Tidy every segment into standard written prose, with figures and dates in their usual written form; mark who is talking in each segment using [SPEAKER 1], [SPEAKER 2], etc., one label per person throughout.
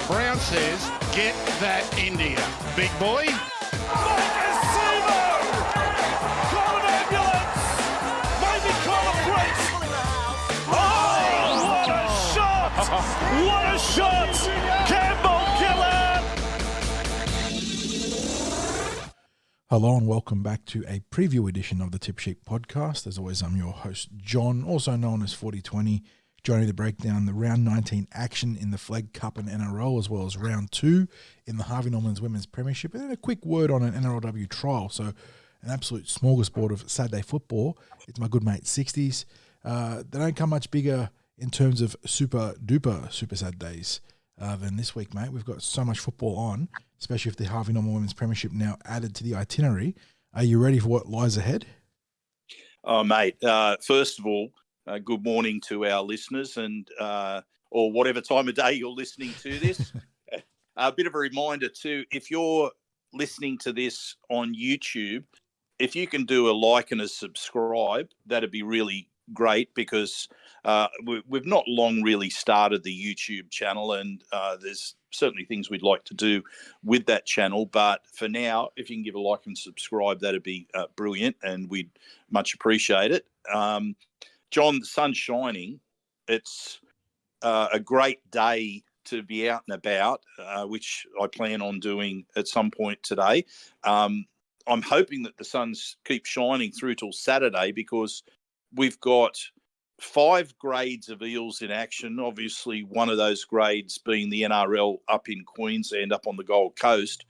[SPEAKER 1] Brown says, get that India. Big boy.
[SPEAKER 2] Call an ambulance! Maybe call a police! Oh, what a shot! What a shot! Campbell killer!
[SPEAKER 3] Hello and welcome back to a preview edition of the Tip Sheet podcast. As always, I'm your host, John, also known as 4020. Joining to break down the round 19 action in the Flegg Cup and NRL, as well as round 2 in the Harvey Norman's Women's Premiership, and then a quick word on an NRLW trial. So an absolute smorgasbord of Saturday football. It's my good mate 60s. They don't come much bigger in terms of super Saturdays than this week, mate. We've got so much football on, especially if the Harvey Norman Women's Premiership now added to the itinerary. Are you ready for what lies ahead?
[SPEAKER 4] Oh, mate, first of all, good morning to our listeners and or whatever time of day you're listening to this. A bit of a reminder too, if you're listening to this on YouTube, if you can do a like and a subscribe, that'd be really great because we've not long really started the YouTube channel and there's certainly things we'd like to do with that channel. But for now, if you can give a like and subscribe, that'd be brilliant and we'd much appreciate it. John, the sun's shining. It's a great day to be out and about, which I plan on doing at some point today. I'm hoping that the sun's keeps shining through till Saturday because we've got 5 grades of Eels in action. Obviously, one of those grades being the NRL up in Queensland, up on the Gold Coast,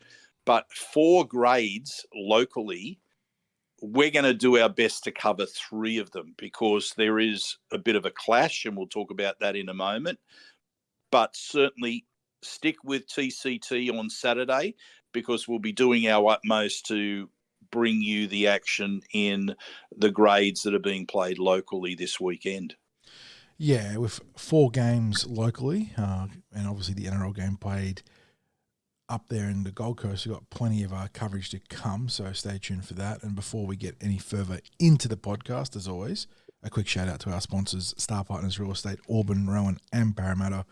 [SPEAKER 4] but 4 grades locally. We're going to do our best to cover 3 of them because there is a bit of a clash, and we'll talk about that in a moment. But certainly stick with TCT on Saturday because we'll be doing our utmost to bring you the action in the grades that are being played locally this weekend.
[SPEAKER 3] Yeah, with 4 games locally, and obviously the NRL game played up there in the Gold Coast, we've got plenty of coverage to come, so stay tuned for that. And before we get any further into the podcast, as always, a quick shout out to our sponsors, Star Partners Real Estate, Auburn, Rowan and Parramatta.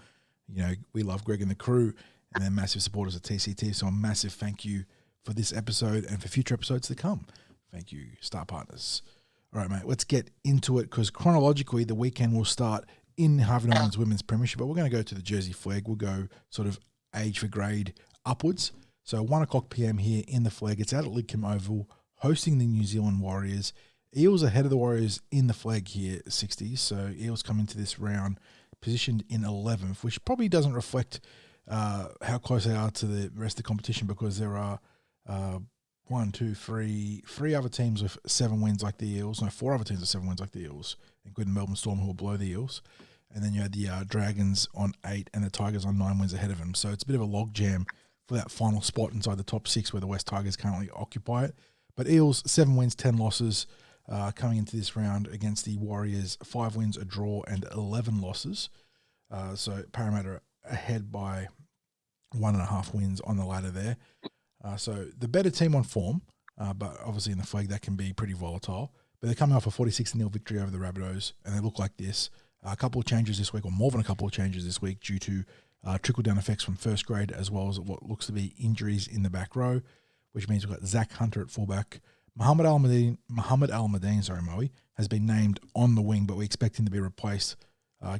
[SPEAKER 3] You know, we love Greg and the crew, and they're massive supporters of TCT, so a massive thank you for this episode and for future episodes to come. Thank you, Star Partners. All right, mate, let's get into it, because chronologically, the weekend will start in Harvey Norman's Women's Premiership, but we're going to go to the Jersey Flegg. We'll go sort of age for grade upwards. So 1:00 p.m. here in the Flegg. It's out at Lidcombe Oval, hosting the New Zealand Warriors. Eels ahead of the Warriors in the Flegg here, 60s. So Eels come into this round positioned in 11th, which probably doesn't reflect how close they are to the rest of the competition, because there are 3 other teams with 7 wins like the Eels. No, 4 other teams with 7 wins like the Eels, including Melbourne Storm, who will blow the Eels. And then you had the Dragons on 8 and the Tigers on 9 wins ahead of them. So it's a bit of a logjam for that final spot inside the top 6 where the West Tigers currently occupy it. But Eels, 7 wins, 10 losses coming into this round against the Warriors, 5 wins, a draw, and 11 losses. So Parramatta ahead by 1.5 wins on the ladder there. So the better team on form, but obviously in the Flegg that can be pretty volatile. But they're coming off a 46-0 victory over the Rabbitohs, and they look like this. A couple of changes this week, or more than a couple of changes this week, due to trickle-down effects from first grade, as well as what looks to be injuries in the back row, which means we've got Zach Hunter at fullback. Mohamed Al-Madeen, Moe, has been named on the wing, but we expect him to be replaced,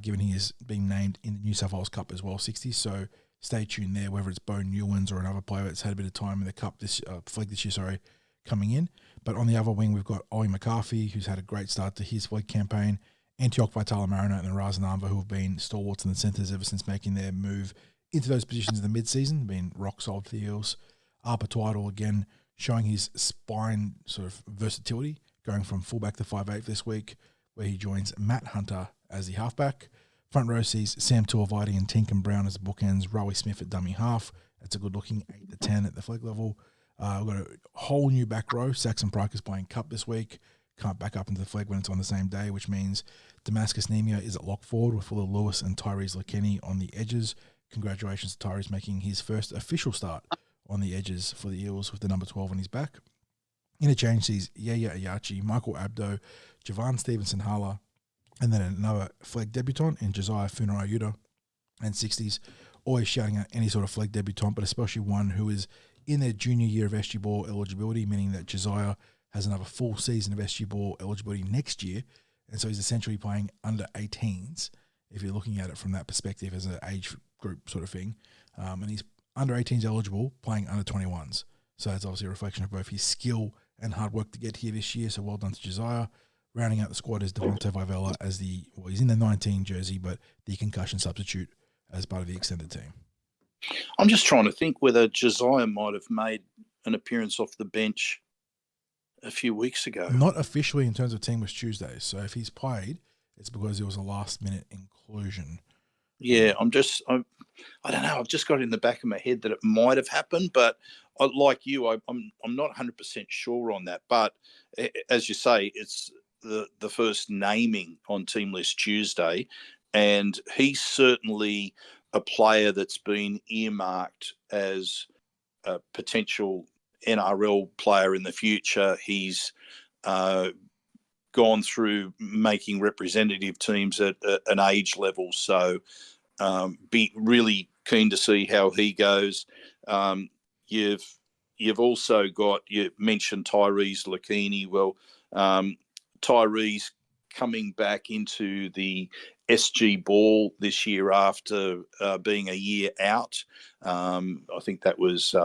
[SPEAKER 3] given he is being named in the New South Wales Cup as well, 60. So stay tuned there, whether it's Bo Newlands or another player that's had a bit of time in the Cup Flegg this year, coming in. But on the other wing, we've got Ollie McCarthy, who's had a great start to his Flegg campaign, Antioch Vitala Mariner and Razan Arva, who have been stalwarts in the centres ever since making their move into those positions in the mid-season, been rock solid for the Eels. Arpa Tweedale, again, showing his spine sort of versatility, going from fullback to 5'8" this week, where he joins Matt Hunter as the halfback. Front row sees Sam Tuivasa and Tinkin Brown as the bookends, Rowie Smith at dummy half. That's a good-looking 8-10 at the Flegg level. We've got a whole new back row. Saxon Pryke is playing Cup this week. Can't back up into the Flegg when it's on the same day, which means Damascus Nemia is at lock forward with Fuller Lewis and Tyrese Lekeni on the edges. Congratulations to Tyrese making his first official start on the edges for the Eels with the number 12 on his back. Interchange sees Yaya Ayachi, Michael Abdo, Javan Stevenson-Hala, And then another Flegg debutant in Josiah Funarayuta and 60s, always shouting out any sort of Flegg debutant, but especially one who is in their junior year of SG Ball eligibility, meaning that Josiah has another full season of SG Ball eligibility next year. And so he's essentially playing under 18s, if you're looking at it from that perspective as an age group sort of thing. And he's under 18s eligible, playing under 21s. So that's obviously a reflection of both his skill and hard work to get here this year. So well done to Josiah. Rounding out the squad is Devontae Vivella as he's in the 19 jersey, but the concussion substitute as part of the extended team.
[SPEAKER 4] I'm just trying to think whether Josiah might have made an appearance off the bench a few weeks ago.
[SPEAKER 3] Not officially in terms of team was Tuesday. So if he's played, it's because it was a last-minute inclusion.
[SPEAKER 4] Yeah, I don't know. I've just got it in the back of my head that it might have happened, but like you, I'm not 100% sure on that. But as you say, it's the first naming on Team List Tuesday, and he's certainly a player that's been earmarked as a potential NRL player in the future. He's gone through making representative teams at an age level, so be really keen to see how he goes. You've also got, you mentioned Tyrese Lakini. Well, Tyrese coming back into the SG Ball this year after being a year out. I think that was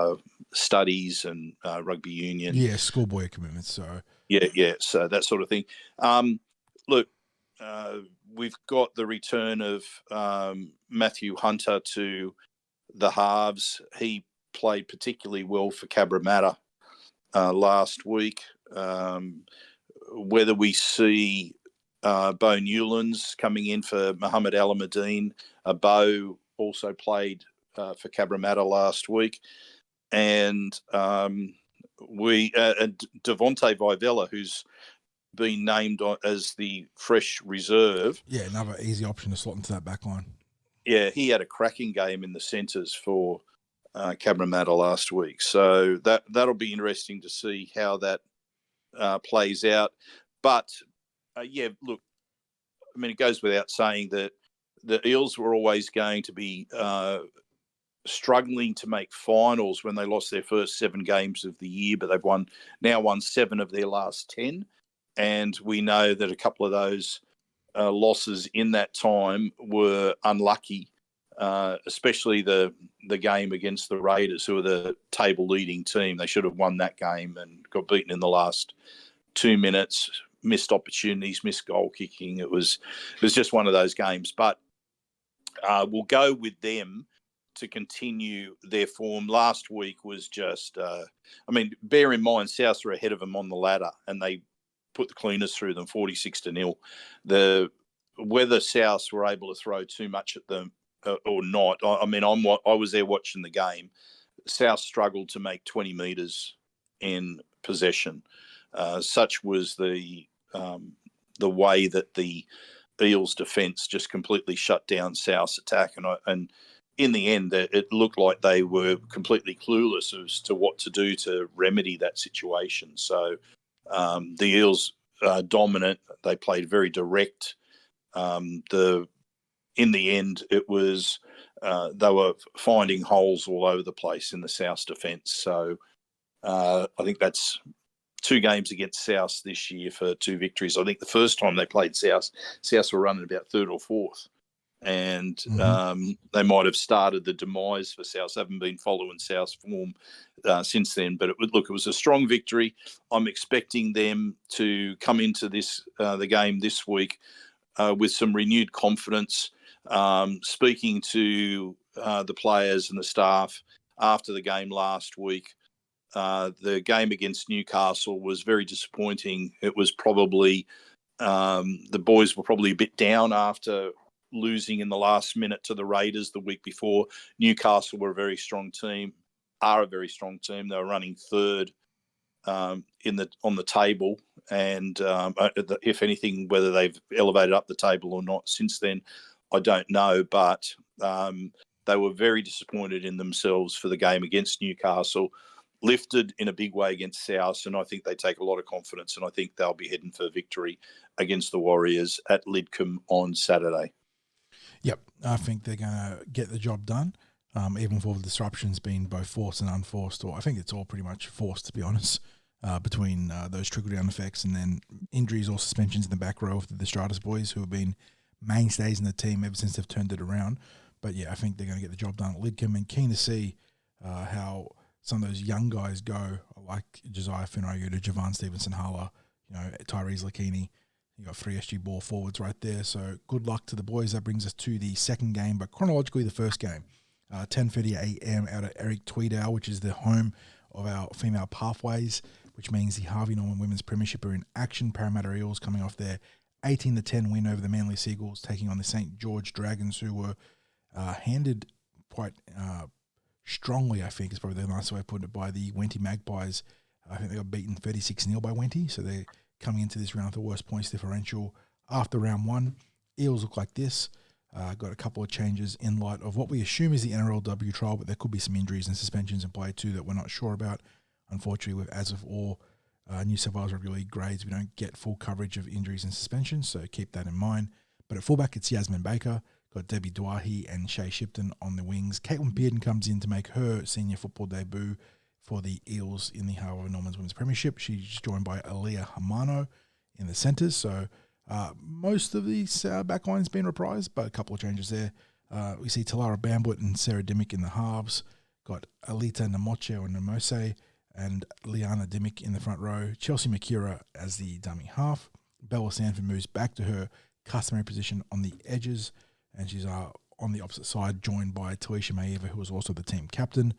[SPEAKER 4] studies and rugby union.
[SPEAKER 3] Yeah, schoolboy commitments. So
[SPEAKER 4] yeah, so that sort of thing. Look, we've got the return of Matthew Hunter to the halves. He played particularly well for Cabramatta last week. Whether we see Bo Newlands coming in for Mohammed Alamuddin. Bo also played for Cabramatta last week. And Devontae Vivella, who's been named as the fresh reserve.
[SPEAKER 3] Yeah, another easy option to slot into that back line.
[SPEAKER 4] Yeah, he had a cracking game in the centres for Cabramatta last week. So that'll be interesting to see how that plays out. But, look, I mean, it goes without saying that the Eels were always going to be struggling to make finals when they lost their first 7 games of the year, but they've now won 7 of their last 10. And we know that a couple of those losses in that time were unlucky, especially the game against the Raiders, who are the table leading team. They should have won that game and got beaten in the last 2 minutes, missed opportunities, missed goal kicking. It was just one of those games. But we'll go with them to continue their form. Last week was just, bear in mind, South were ahead of them on the ladder and they put the cleaners through them 46-0. Whether South were able to throw too much at them or not, I was there watching the game. South struggled to make 20 metres in possession. Such was the way that the Eels' defence just completely shut down South's attack, and in the end, it looked like they were completely clueless as to what to do to remedy that situation. So the Eels are dominant. They played very direct. In the end, it was they were finding holes all over the place in the South's defence. So I think that's 2 games against South this year for 2 victories. I think the first time they played South were running about 3rd or 4th. And they might have started the demise for South. They haven't been following South's form since then. But it was a strong victory. I'm expecting them to come into the game this week with some renewed confidence. Speaking to the players and the staff after the game last week, the game against Newcastle was very disappointing. It was probably the boys were probably a bit down after losing in the last minute to the Raiders the week before. Newcastle were a very strong team, are a very strong team. They were running 3rd on the table, and if anything, whether they've elevated up the table or not since then, I don't know. But they were very disappointed in themselves for the game against Newcastle. lifted in a big way against South, and I think they take a lot of confidence, and I think they'll be heading for victory against the Warriors at Lidcombe on Saturday.
[SPEAKER 3] Yep, I think they're going to get the job done, even for the disruptions being both forced and unforced, or I think it's all pretty much forced, to be honest, between those trickle-down effects and then injuries or suspensions in the back row of the Stratus boys who have been mainstays in the team ever since they've turned it around. But yeah, I think they're going to get the job done at Lidcombe, and keen to see how some of those young guys go, like Josiah Finrayu to Javon Stevenson-Halla, Tyrese Lakini. You got 3 SG ball forwards right there. So good luck to the boys. That brings us to the second game, but chronologically the first game. 10:30 a.m. out at Eric Tweedale, which is the home of our female pathways, which means the Harvey Norman Women's Premiership are in action. Parramatta Eels coming off their 18-10 win over the Manly Seagulls, taking on the St. George Dragons, who were handed quite strongly, I think is probably the nice way of putting it, by the Wenty Magpies. I think they got beaten 36-0 by Wenty, so they're coming into this round with the worst points differential after round one. Eels look like this. Got a couple of changes in light of what we assume is the NRLW trial, but there could be some injuries and suspensions in play too that we're not sure about. Unfortunately, with as of all New South Wales Rugby League grades, we don't get full coverage of injuries and suspensions, so keep that in mind. But at fullback, it's Yasmin Baker. Got Debbie Duahi and Shay Shipton on the wings. Caitlin Pearden comes in to make her senior football debut for the Eels in the Harvey Norman's Women's Premiership. She's joined by Aaliyah Hamano in the centres. So most of these backlines been reprised, but a couple of changes there. We see Talara Bamblet and Sarah Dimmick in the halves. Got Alita Namoche or Namose and Liana Dimmick in the front row. Chelsea Makira as the dummy half. Bella Sanford moves back to her customary position on the edges, and she's on the opposite side, joined by Talisha Maeva, who was also the team captain.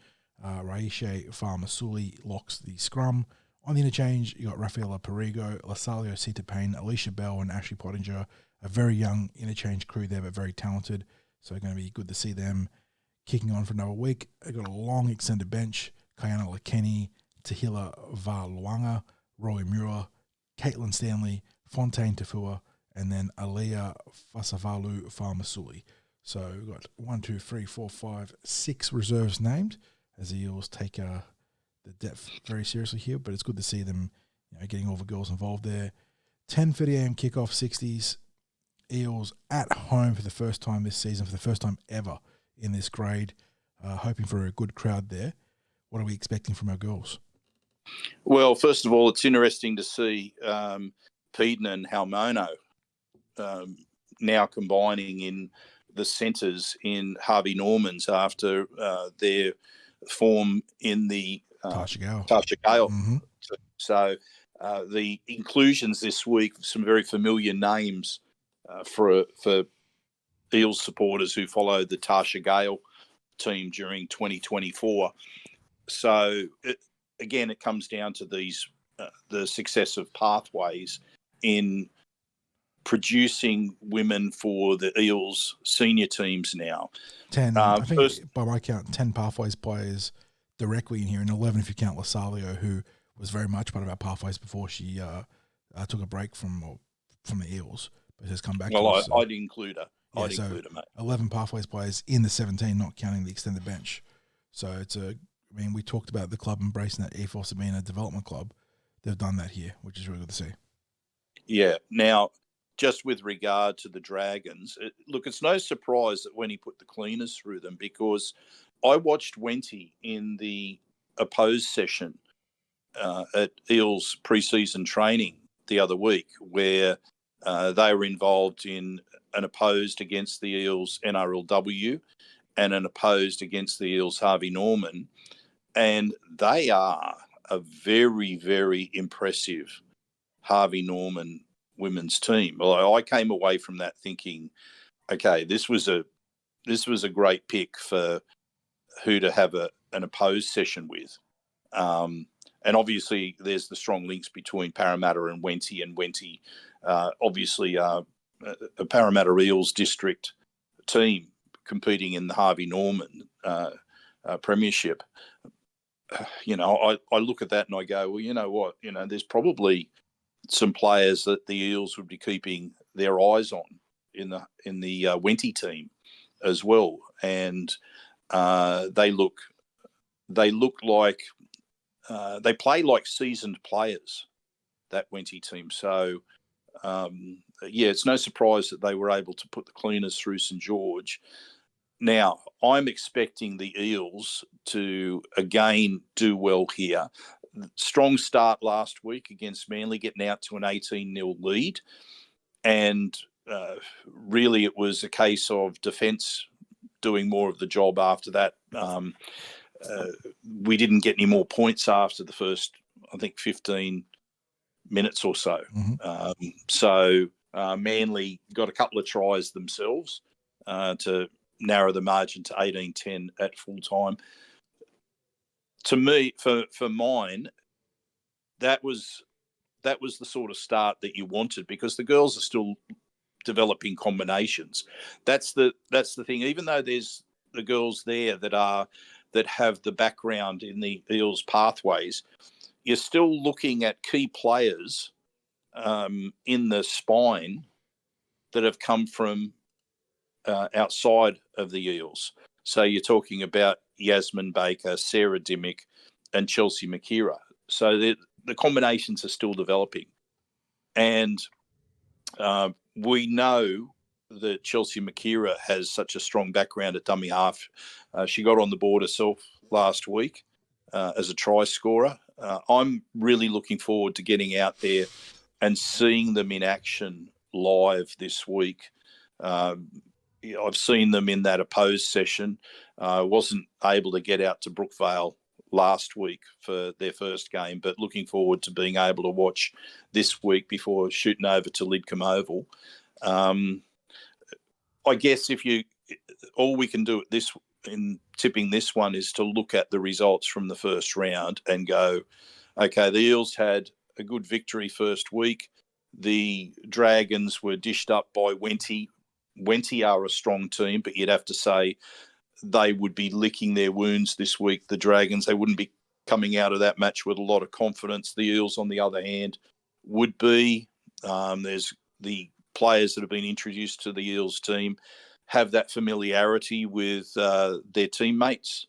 [SPEAKER 3] Raishe Farmasuli locks the scrum. On the interchange, you got Rafaela Perigo, Lasalio Sita Payne, Alicia Bell, and Ashley Pottinger. A very young interchange crew there, but very talented. So going to be good to see them kicking on for another week. They got a long extended bench. Kayana Lakeni, Tahila Valuanga, Roy Muir, Caitlin Stanley, Fontaine Tafua, and then Aliyah Fasavalu Farmasuli. So we've got 6 reserves named, as the Eels take the depth very seriously here, but it's good to see them getting all the girls involved there. 10:30 a.m. kickoff, 60s. Eels at home for the first time this season, for the first time ever in this grade, hoping for a good crowd there. What are we expecting from our girls?
[SPEAKER 4] Well, first of all, it's interesting to see Peden and Halmono now combining in the centres in Harvey Norman's after their form in the Tarsha Gale.
[SPEAKER 3] Mm-hmm.
[SPEAKER 4] So the inclusions this week, some very familiar names for Eels supporters who followed the Tarsha Gale team during 2024. So it comes down to these the success of pathways in producing women for the Eels senior teams now.
[SPEAKER 3] 10, I think by my count, 10 Pathways players directly in here, and 11 if you count Lasalio, who was very much part of our Pathways before she took a break from the Eels, but has come back.
[SPEAKER 4] Well,
[SPEAKER 3] to us, so.
[SPEAKER 4] I'd include her.
[SPEAKER 3] Yeah,
[SPEAKER 4] I'd include her, mate. 11
[SPEAKER 3] Pathways players in the 17, not counting the extended bench. So we talked about the club embracing that ethos of being a development club. They've done that here, which is really good to see.
[SPEAKER 4] Yeah. Now, just with regard to the Dragons, it's no surprise that when he put the cleaners through them, because I watched Wenty in the opposed session at Eels pre-season training the other week, where they were involved in an opposed against the Eels NRLW and an opposed against the Eels Harvey Norman. And they are a very, very impressive Harvey Norman women's team. Well, I came away from that thinking, okay, this was a great pick for who to have an opposed session with. And obviously there's the strong links between Parramatta and Wenty, obviously a Parramatta Eels district team competing in the Harvey Norman premiership. I look at that and I go, well, you know what? There's probably some players that the Eels would be keeping their eyes on in the Wenty team as well, and they look like they play like seasoned players, that Wenty team. So, it's no surprise that they were able to put the cleaners through St George. Now, I'm expecting the Eels to, again, do well here. Strong start last week against Manly, getting out to an 18-0 lead. And really it was a case of defence doing more of the job after that. We didn't get any more points after the first, I think, 15 minutes or so. Manly got a couple of tries themselves to narrow the margin to 18-10 at full time. To me, for mine, that was the sort of start that you wanted, because the girls are still developing combinations. That's the thing. Even though there's the girls there that have the background in the Eels pathways, you're still looking at key players in the spine that have come from outside of the Eels. So you're talking about Yasmin Baker, Sarah Dimmick, and Chelsea Makira. So the combinations are still developing. And we know that Chelsea Makira has such a strong background at dummy half. She got on the board herself last week as a try scorer. I'm really looking forward to getting out there and seeing them in action live this week. I've seen them in that opposed session. I wasn't able to get out to Brookvale last week for their first game, but looking forward to being able to watch this week before shooting over to Lidcombe Oval. I guess all we can do in tipping this one is to look at the results from the first round and go, okay, the Eels had a good victory first week. The Dragons were dished up by Wenty. Wenty are a strong team, but you'd have to say they would be licking their wounds this week. The Dragons, they wouldn't be coming out of that match with a lot of confidence. The Eels, on the other hand, would be. There's the players that have been introduced to the Eels team have that familiarity with their teammates.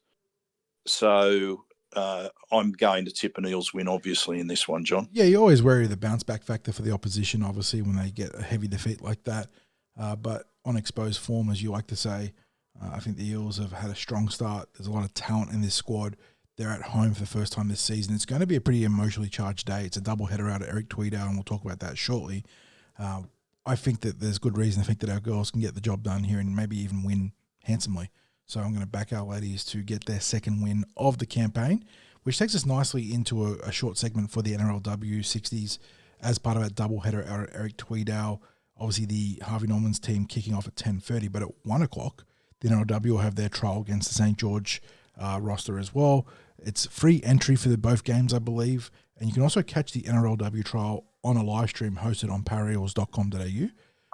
[SPEAKER 4] So I'm going to tip an Eels win, obviously, in this one, John.
[SPEAKER 3] Yeah, you always worry the bounce back factor for the opposition, obviously, when they get a heavy defeat like that. But on exposed form, as you like to say, I think the Eels have had a strong start. There's a lot of talent in this squad. They're at home for the first time this season. It's going to be a pretty emotionally charged day. It's a doubleheader out at Eric Tweedale, and we'll talk about that shortly. I think that there's good reason to think that our girls can get the job done here and maybe even win handsomely. So I'm going to back our ladies to get their second win of the campaign, which takes us nicely into a short segment for the NRLW 60s as part of our doubleheader out at Eric Tweedale. Obviously, the Harvey Norman's team kicking off at 10:30, but at 1 o'clock, the NRLW will have their trial against the St. George roster as well. It's free entry for both games, I believe, and you can also catch the NRLW trial on a live stream hosted on parraeels.com.au.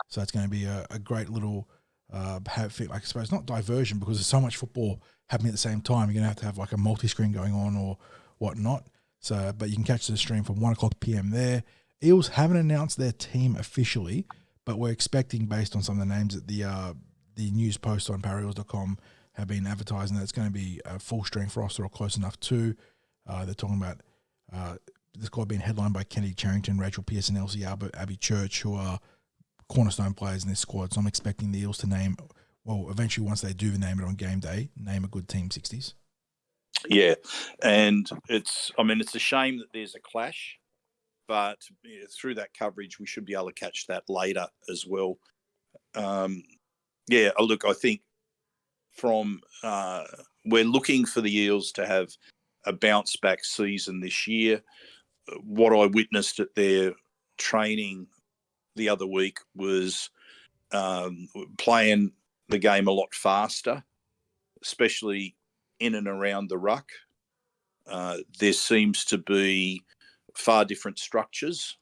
[SPEAKER 3] So it's going to be a great little, I suppose, not diversion, because there's so much football happening at the same time. You're going to have like a multi-screen going on or whatnot. So, but you can catch the stream from 1 o'clock p.m. there. Eels haven't announced their team officially, but we're expecting, based on some of the names that the news posts on parraeels.com have been advertising, that it's going to be a full-strength roster or close enough to. They're talking about the squad being headlined by Kennedy Charrington, Rachel Pearson, Elsie Albert, Abby Church, who are cornerstone players in this squad. So I'm expecting the Eels to name, well, eventually once they do name it on game day, name a good team 60s.
[SPEAKER 4] Yeah, and it's a shame that there's a clash, but through that coverage, we should be able to catch that later as well. Look, I think we're looking for the Eels to have a bounce back season this year. What I witnessed at their training the other week was playing the game a lot faster, especially in and around the ruck. There seems to be far different structures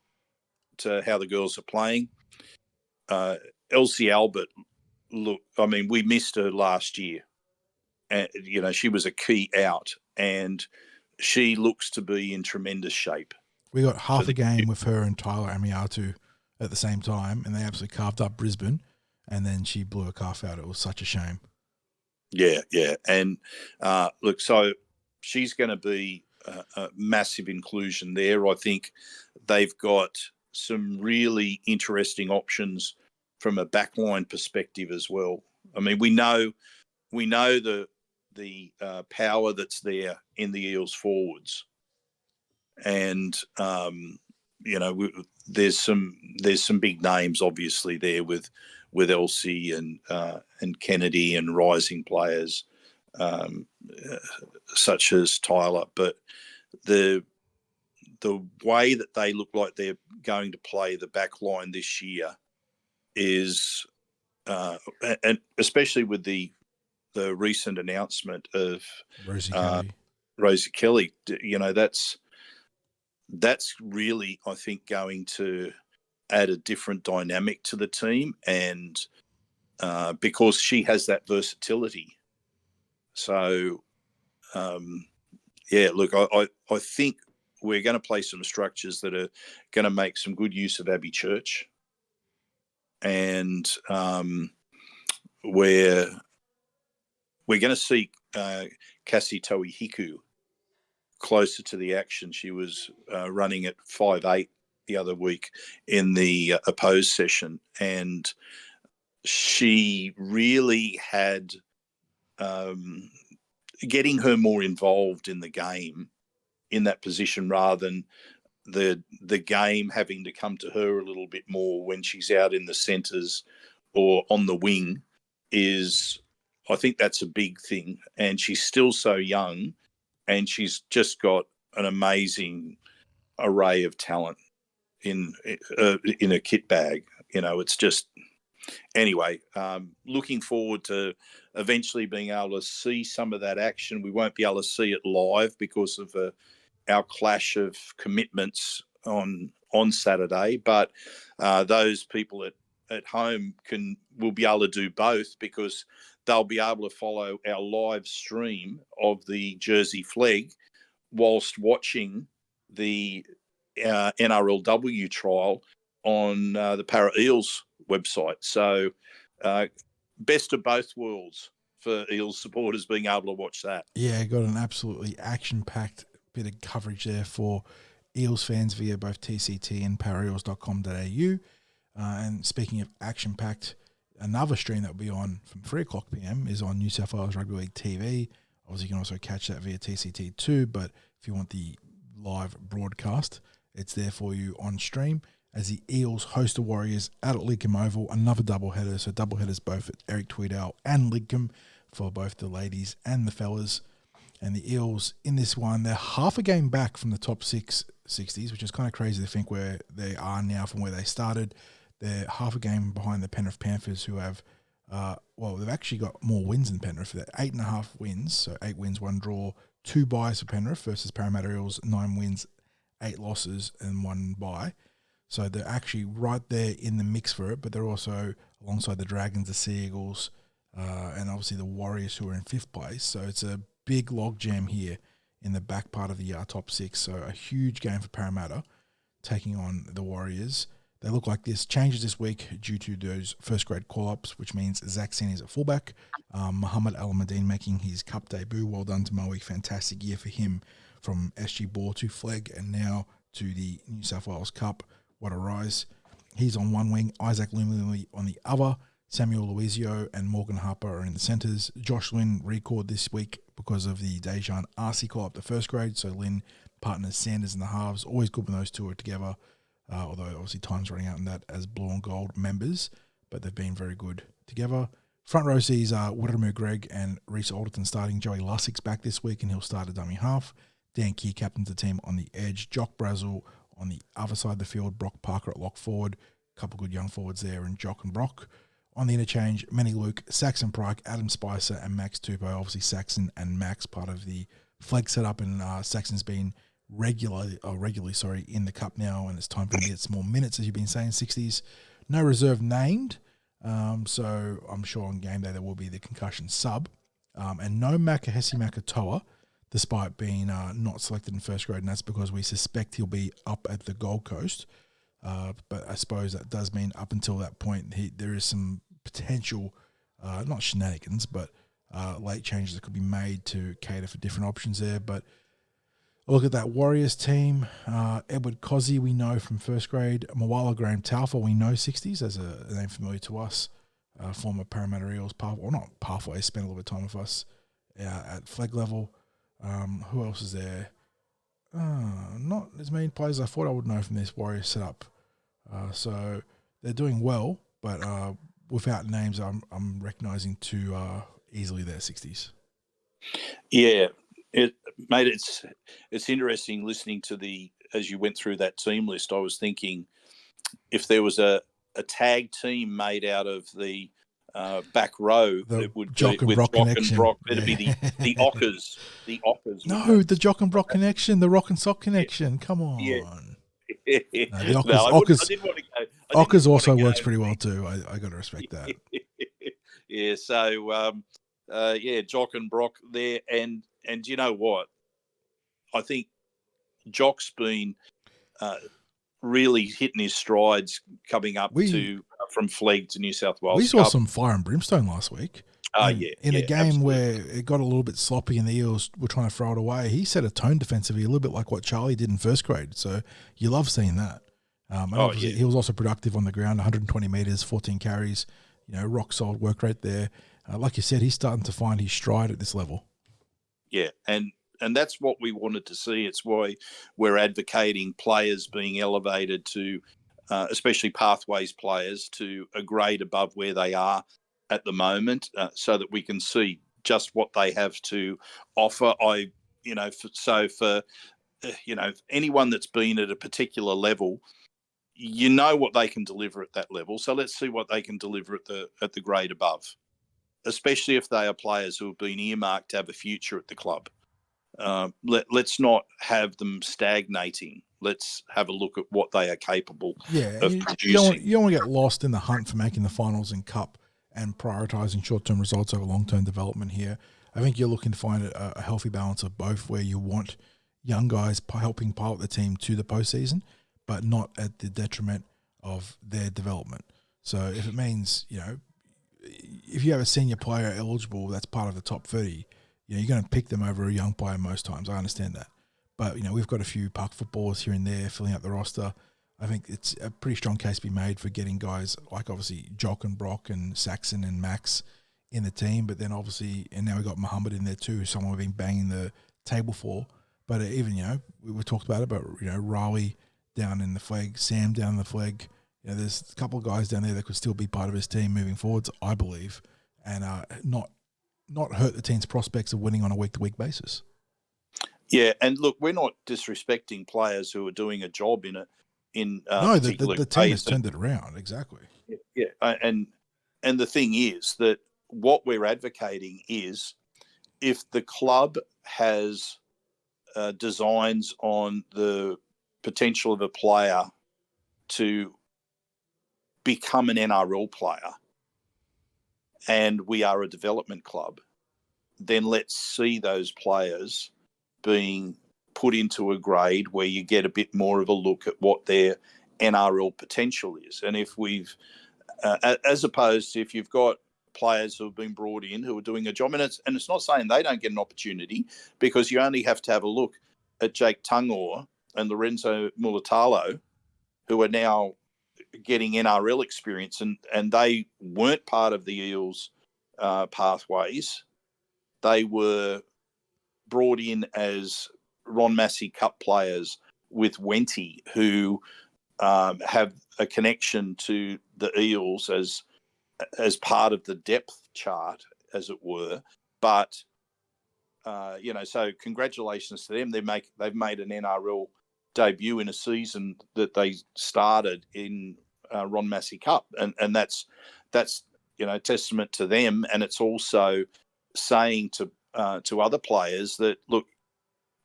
[SPEAKER 4] to how the girls are playing. Elsie Albert, we missed her last year. And, she was a key out, and she looks to be in tremendous shape.
[SPEAKER 3] We got half a game with her and Tyler Amiatu at the same time, and they absolutely carved up Brisbane, and then she blew her calf out. It was such a shame.
[SPEAKER 4] Yeah. And so she's going to be a massive inclusion there. I think they've got some really interesting options from a backline perspective as well. I mean, we know the power that's there in the Eels forwards, and there's some big names obviously there with Elsie and Kennedy and rising players such as Tyler, but the way that they look like they're going to play the back line this year is, and especially with the recent announcement of Rosie Kelly, that's really, I think, going to add a different dynamic to the team, and because she has that versatility. So, look, I think we're going to play some structures that are going to make some good use of Abby Church, and we're going to see Cassie Toihiku closer to the action. She was running at 5'8" the other week in the opposed session, and she really had getting her more involved in the game in that position rather than the game having to come to her a little bit more when she's out in the centres or on the wing is, I think that's a big thing. And she's still so young, and she's just got an amazing array of talent in a kit bag. It's just, anyway, looking forward to eventually being able to see some of that action. We won't be able to see it live because of our clash of commitments on Saturday, but those people at home will be able to do both, because they'll be able to follow our live stream of the Jersey Flegg whilst watching the NRLW trial on the Parra Eels website. So best of both worlds for Eels supporters being able to watch that.
[SPEAKER 3] Yeah, got an absolutely action-packed bit of coverage there for Eels fans via both TCT and paraeels.com.au. And speaking of action-packed, another stream that will be on from 3 o'clock p.m. is on New South Wales Rugby League TV. Obviously, you can also catch that via TCT too, but if you want the live broadcast, it's there for you on stream as the Eels host the Warriors out at Lidcombe Oval. Another doubleheader, so doubleheaders both at Eric Tweedale and Lidcombe for both the ladies and the fellas. And the Eels in this one, they're half a game back from the top 6 60s, which is kind of crazy to think where they are now from where they started. They're half a game behind the Penrith Panthers, who have, they've actually got more wins than Penrith. They're 8.5 wins, so 8 wins, 1 draw, 2 byes for Penrith versus Parramatta Eels, 9 wins, 8 losses, and 1 bye. So they're actually right there in the mix for it, but they're also alongside the Dragons, the Sea Eagles, and obviously the Warriors, who are in 5th place. So it's a big logjam here in the back part of the top 6. So a huge game for Parramatta taking on the Warriors. They look like this. Changes this week due to those first grade call-ups, which means Zach Sini is at fullback. Muhammad Al-Madin making his cup debut. Well done to Moe. Fantastic year for him from SG Ball to Flegg and now to the New South Wales Cup. What a rise. He's on one wing. Isaac Lumley on the other. Samuel Luizio and Morgan Harper are in the centres. Josh Lynn recalled this week because of the Dejan Arce call-up to first grade. So Lynn partners Sanders in the halves. Always good when those two are together. Although obviously time's running out in that as blue and gold members, but they've been very good together. Front row sees Watermoo Greg and Reece Alderton starting. Joey Lussick's back this week and he'll start a dummy half. Dan Keir captains the team on the edge. Jock Brazel on the other side of the field. Brock Parker at lock forward. A couple good young forwards there, and Jock and Brock. On the interchange, Manny Luke, Saxon Pryke, Adam Spicer and Max Tupou. Obviously Saxon and Max part of the Flegg setup, and Saxon's been regularly in the cup now, and it's time for him to get some more minutes, as you've been saying, 60s. No reserve named, so I'm sure on game day there will be the concussion sub. And no Makahesi Makatoa, despite being not selected in first grade, and that's because we suspect he'll be up at the Gold Coast. But I suppose that does mean up until that point, there is some potential, not shenanigans, but late changes that could be made to cater for different options there. But Look at that Warriors team. Edward Cozzy, we know from first grade. Mawala Graham Taufa, we know 60s as a name familiar to us. Former Parramatta Eels, not pathway, spent a little bit of time with us at flag level. Who else is there? Not as many players as I thought I would know from this Warriors setup. So they're doing well, but without names, I'm recognising too easily their 60s.
[SPEAKER 4] Yeah, mate, it's interesting listening to as you went through that team list. I was thinking if there was a tag team made out of the back row, it would
[SPEAKER 3] Jock
[SPEAKER 4] be
[SPEAKER 3] and
[SPEAKER 4] with
[SPEAKER 3] Brock
[SPEAKER 4] Jock
[SPEAKER 3] connection.
[SPEAKER 4] and Brock. It'd be the Ockers. The Ockers.
[SPEAKER 3] No, the Jock and Brock connection, the Rock and Sock connection. Come on.
[SPEAKER 4] Yeah.
[SPEAKER 3] No, the Ockers,
[SPEAKER 4] No, I didn't want to go.
[SPEAKER 3] Ockers also works pretty well too. I got to respect that.
[SPEAKER 4] Yeah. So Jock and Brock there, and you know what? I think Jock's been really hitting his strides coming up from Flegg to New South Wales.
[SPEAKER 3] We saw some fire and brimstone last week. In a game
[SPEAKER 4] absolutely.
[SPEAKER 3] where it got a little bit sloppy and the Eels were trying to throw it away, he set a tone defensively, a little bit like what Charlie did in first grade. So you love seeing that. He was also productive on the ground, 120 metres, 14 carries, rock solid work rate there. Like you said, he's starting to find his stride at this level.
[SPEAKER 4] Yeah, and that's what we wanted to see. It's why we're advocating players being elevated to, especially pathways players, to a grade above where they are at the moment, so that we can see just what they have to offer. For anyone that's been at a particular level, what they can deliver at that level. So let's see what they can deliver at the grade above, especially if they are players who have been earmarked to have a future at the club. Let's not have them stagnating. Let's have a look at what they are capable of producing.
[SPEAKER 3] You don't want to get lost in the hunt for making the finals in Cup and prioritising short-term results over long-term development here. I think you're looking to find a healthy balance of both, where you want young guys helping pilot the team to the postseason, but not at the detriment of their development. So if it means, if you have a senior player eligible that's part of the top 30, you're going to pick them over a young player most times. I understand that. But, we've got a few park footballers here and there filling out the roster. I think it's a pretty strong case to be made for getting guys like obviously Jock and Brock and Saxon and Max in the team. But then obviously, and now we've got Muhammad in there too, someone we've been banging the table for. But even, we talked about it, but, Riley down in the flag, Sam down in the flag. There's a couple of guys down there that could still be part of his team moving forwards, I believe, and not hurt the team's prospects of winning on a week-to-week basis.
[SPEAKER 4] Yeah, and look, we're not disrespecting players who are doing a job in
[SPEAKER 3] no, the team has turned it around, exactly.
[SPEAKER 4] Yeah, and the thing is that what we're advocating is if the club has designs on the potential of a player to become an NRL player, and we are a development club, then let's see those players being put into a grade where you get a bit more of a look at what their NRL potential is. And if we've, as opposed to if you've got players who have been brought in who are doing a job, and it's not saying they don't get an opportunity, because you only have to have a look at Jake Tungor and Lorenzo Mulatalo, who are now getting NRL experience, and they weren't part of the Eels pathways. They were brought in as Ron Massey Cup players with Wenty, who have a connection to the Eels as part of the depth chart, as it were. But so congratulations to them. They've made an NRL debut in a season that they started in Ron Massey Cup, and that's testament to them. And it's also saying to other players that, look,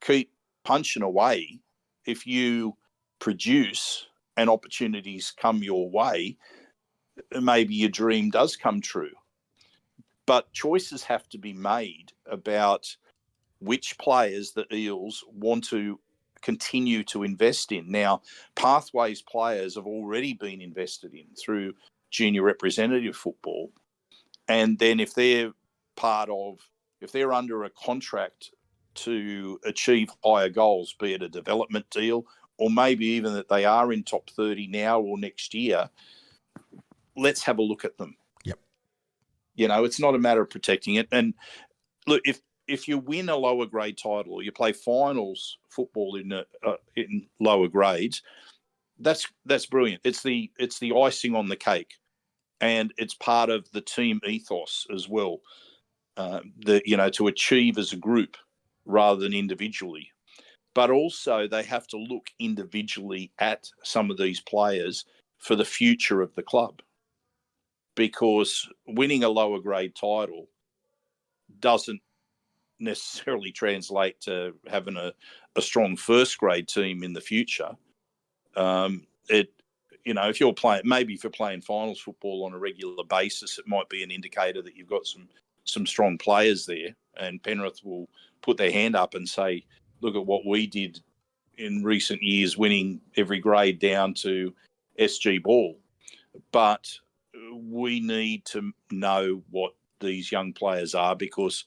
[SPEAKER 4] keep punching away. If you produce and opportunities come your way, maybe your dream does come true. But choices have to be made about which players the Eels want to continue to invest in. Now, pathways players have already been invested in through junior representative football. And then if they're under a contract to achieve higher goals, be it a development deal or maybe even that they are in top 30 now or next year, let's have a look at them.
[SPEAKER 3] Yep.
[SPEAKER 4] It's not a matter of protecting it. And look, if you win a lower grade title or you play finals football in lower grades, that's brilliant. It's the icing on the cake, and it's part of the team ethos as well. To achieve as a group rather than individually. But also they have to look individually at some of these players for the future of the club, because winning a lower grade title doesn't necessarily translate to having a strong first grade team in the future. If you're playing finals football on a regular basis, it might be an indicator that you've got some strong players there, and Penrith will put their hand up and say, look at what we did in recent years, winning every grade down to SG ball. But we need to know what these young players are, because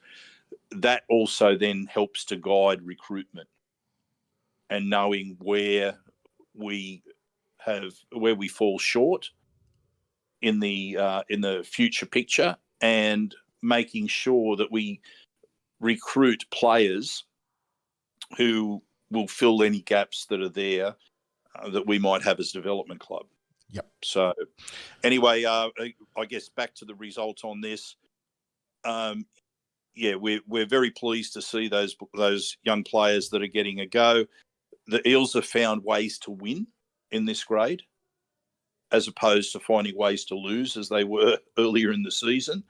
[SPEAKER 4] that also then helps to guide recruitment and knowing where we fall short in the future picture, and making sure that we recruit players who will fill any gaps that are there that we might have as a development club.
[SPEAKER 3] Yep.
[SPEAKER 4] So anyway, I guess back to the result on this. We're very pleased to see those young players that are getting a go. The Eels have found ways to win in this grade, as opposed to finding ways to lose as they were earlier in the season.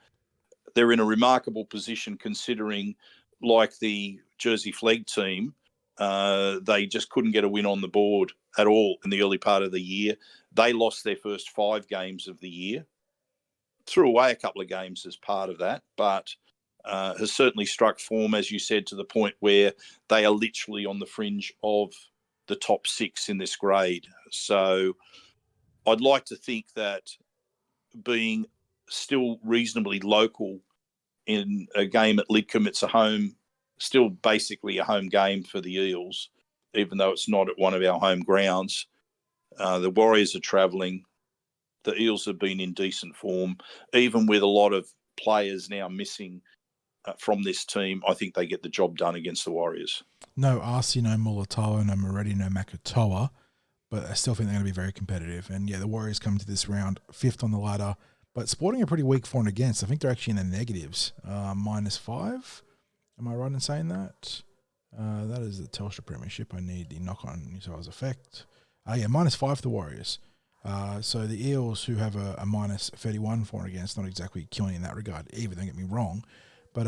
[SPEAKER 4] They're in a remarkable position, considering, like the Jersey Flegg team, they just couldn't get a win on the board at all in the early part of the year. They lost their first 5 games of the year, threw away a couple of games as part of that, but has certainly struck form, as you said, to the point where they are literally on the fringe of the top 6 in this grade. So I'd like to think that being still reasonably local in a game at Lidcombe, it's still basically a home game for the Eels, even though it's not at one of our home grounds. The Warriors are travelling. The Eels have been in decent form, even with a lot of players now missing from this team. I think they get the job done against the Warriors.
[SPEAKER 3] No Arce, no Mulatawa, no Moretti, no Makatoa, but I still think they're going to be very competitive. And yeah, the Warriors come to this round 5th on the ladder, but Sporting are pretty weak for and against. I think they're actually in the negatives, -5. Am I right in saying that? That is the Telstra Premiership. I need the knock-on New South Wales effect. -5 for the Warriors. So the Eels, who have a -31 for and against, not exactly killing in that regard either, don't get me wrong, but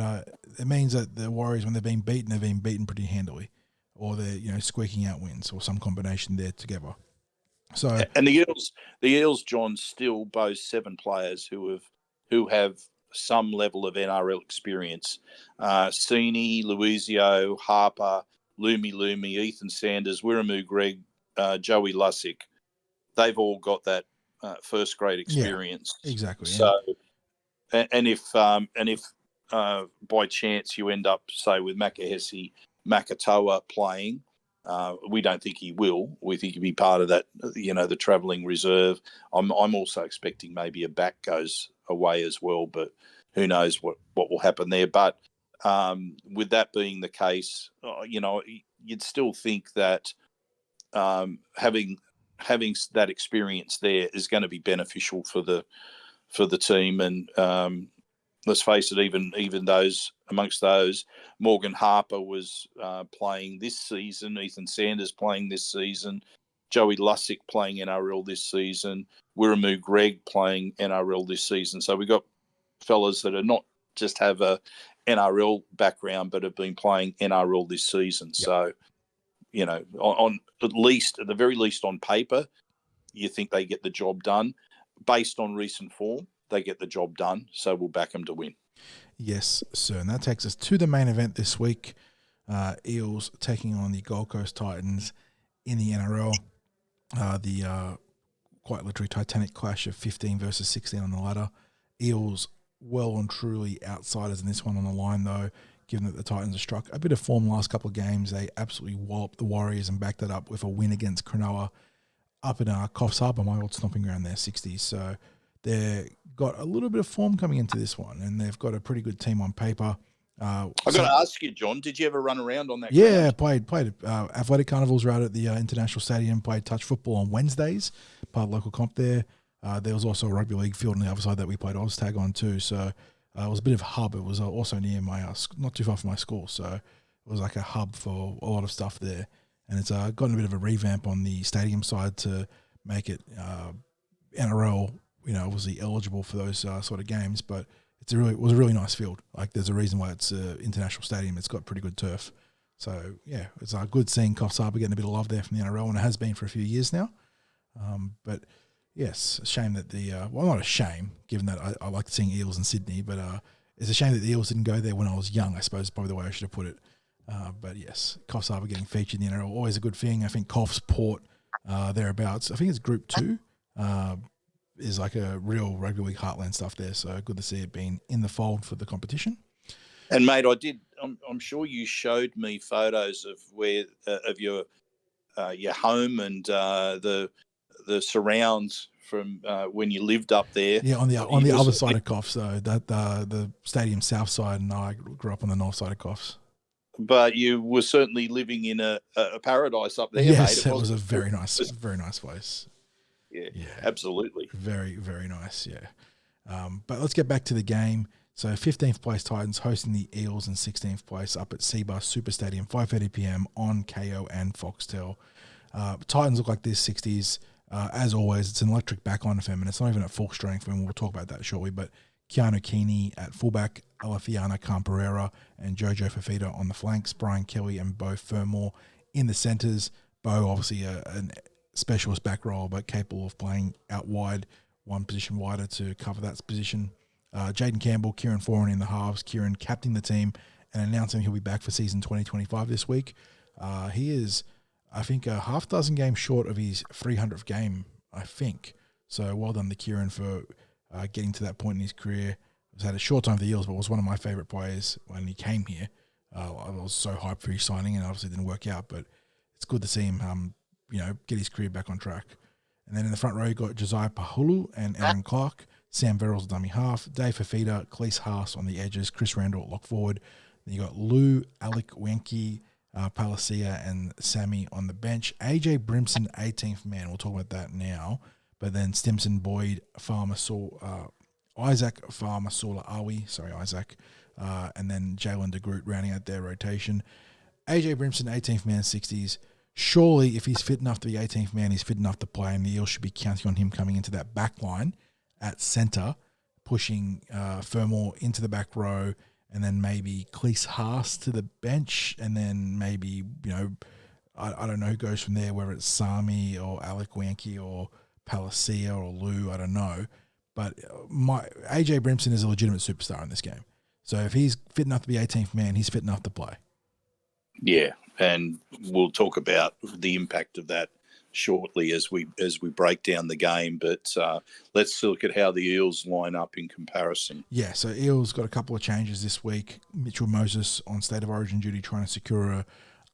[SPEAKER 3] it means that the Warriors, when they've been beaten pretty handily, or they're squeaking out wins, or some combination there together. So,
[SPEAKER 4] and the Eels, John, still boast 7 players who have some level of NRL experience. Sini, Luizio, Harper, Lumi, Ethan Sanders, Wiramu Greg, Joey Lussick. They've all got that first grade experience.
[SPEAKER 3] Yeah, exactly.
[SPEAKER 4] So, and if by chance you end up, say, with Makatoa playing, we don't think he will. We think he'll be part of that, the travelling reserve. I'm also expecting maybe a back goes away as well, but who knows what will happen there. But with that being the case, you'd still think that having that experience there is going to be beneficial for the team. And let's face it, even those amongst those, Morgan Harper was playing this season, Ethan Sanders playing this season, Joey Lussick playing NRL this season, Wiramu Greg playing NRL this season. So we've got fellas that are not just have a NRL background, but have been playing NRL this season. Yep. So, on at the very least on paper, you think they get the job done. Based on recent form, they get the job done. So we'll back them to win.
[SPEAKER 3] Yes, sir. And that takes us to the main event this week. Eels taking on the Gold Coast Titans in the NRL. The quite literally titanic clash of 15 versus 16 on the ladder. Eels well and truly outsiders in this one on the line, though. given that the Titans have struck a bit of form the last couple of games. They absolutely walloped the Warriors and backed that up with a win against Cronulla up in Coffs Harbour, my old stomping ground there, 60s. So they've got a little bit of form coming into this one, and they've got a pretty good team on paper.
[SPEAKER 4] I've got to ask you, John, did you ever run around on that
[SPEAKER 3] ground?
[SPEAKER 4] Played
[SPEAKER 3] athletic carnivals right at the International Stadium, played touch football on Wednesdays, part of local comp there. There was also a rugby league field on the other side that we played Oz Tag on too. So it was a bit of a hub. It was also near my, not too far from my school. So it was like a hub for a lot of stuff there. And it's gotten a bit of a revamp on the stadium side to make it NRL, obviously eligible for those sort of games. But it was a really nice field. Like, there's a reason why it's an international stadium. It's got pretty good turf. So, yeah, it's good seeing Coffs Harbour getting a bit of love there from the NRL, and it has been for a few years now. But, yes, a shame that not a shame, given that I like seeing Eels in Sydney, but it's a shame that the Eels didn't go there when I was young, I suppose is probably the way I should have put it. But, yes, Coffs Harbour getting featured in the NRL, always a good thing. I think Coffs, Port, thereabouts. I think it's Group 2. Is like a real rugby league heartland stuff there. So good to see it being in the fold for the competition.
[SPEAKER 4] And mate, I'm sure you showed me photos of where of your home and the surrounds from when you lived up there.
[SPEAKER 3] Yeah, on the other side of Coffs, though, that the stadium south side, and I grew up on the north side of Coffs.
[SPEAKER 4] But you were certainly living in a paradise up there.
[SPEAKER 3] Yes,
[SPEAKER 4] mate.
[SPEAKER 3] it was a very nice place.
[SPEAKER 4] Yeah, absolutely.
[SPEAKER 3] Very, very nice, yeah. But let's get back to the game. So 15th place Titans hosting the Eels, and 16th place up at Seabus Super Stadium, 5:30 p.m. on KO and Foxtel. Titans look like this, 60s. As always, it's an electric backline for them, and it's not even at full strength, and we'll talk about that shortly. But Keanu Keeney at fullback, Alafiana Camperera and Jojo Fafita on the flanks, Brian Kelly and Beau Fermor in the centres. Beau, obviously, an specialist back row, but capable of playing out wide, one position wider to cover that position. Jaden Campbell, Kieran Foran in the halves. Kieran captaining the team and announcing he'll be back for season 2025 this week. He is, I think, a half dozen games short of his 300th game, I think. So well done to Kieran for getting to that point in his career. He's had a short time for the Eels, but was one of my favourite players when he came here. I was so hyped for his signing, and obviously didn't work out, but it's good to see him get his career back on track. And then in the front row, you got Josiah Pahulu and Aaron Clark, Sam Verrills dummy half, Dave Fafita, Cleese Haas on the edges, Chris Randall at lock forward. Then you got Lou, Alec Wenke, Palacia, and Sammy on the bench. AJ Brimson, 18th man. We'll talk about that now. But then Stimson, Boyd, Isaac Farmasula-Awi, and then Jalen de Groot rounding out their rotation. AJ Brimson, 18th man, 60s. Surely, if he's fit enough to be 18th man, he's fit enough to play, and the Eels should be counting on him coming into that back line at centre, pushing Fermor into the back row, and then maybe Cleese Haas to the bench, and then maybe, I don't know who goes from there, whether it's Sami or Alec Wanke or Palacia or Lou, I don't know. But AJ Brimson is a legitimate superstar in this game. So if he's fit enough to be 18th man, he's fit enough to play.
[SPEAKER 4] Yeah, and we'll talk about the impact of that shortly as we break down the game. But let's look at how the Eels line up in comparison.
[SPEAKER 3] Yeah, so Eels got a couple of changes this week. Mitchell Moses on State of Origin duty trying to secure a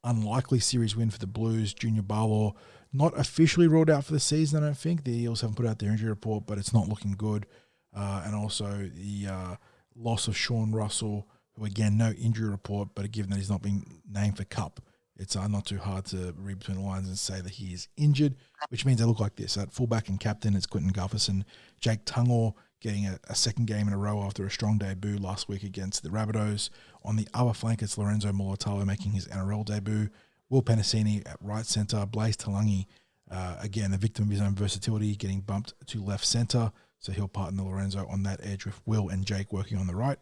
[SPEAKER 3] unlikely series win for the Blues. Junior Barlaw not officially ruled out for the season, I don't think. The Eels haven't put out their injury report, but it's not looking good. And also the loss of Sean Russell, who, again, no injury report, but given that he's not been named for Cup, it's not too hard to read between the lines and say that he is injured, which means they look like this. At fullback and captain, it's Quinton Gufferson. Jake Tungor getting a second game in a row after a strong debut last week against the Rabbitohs. On the other flank, it's Lorenzo Mulatalo making his NRL debut. Will Penasini at right centre. Blaze Talangi, again, a victim of his own versatility, getting bumped to left centre, so he'll partner Lorenzo on that edge with Will and Jake working on the right.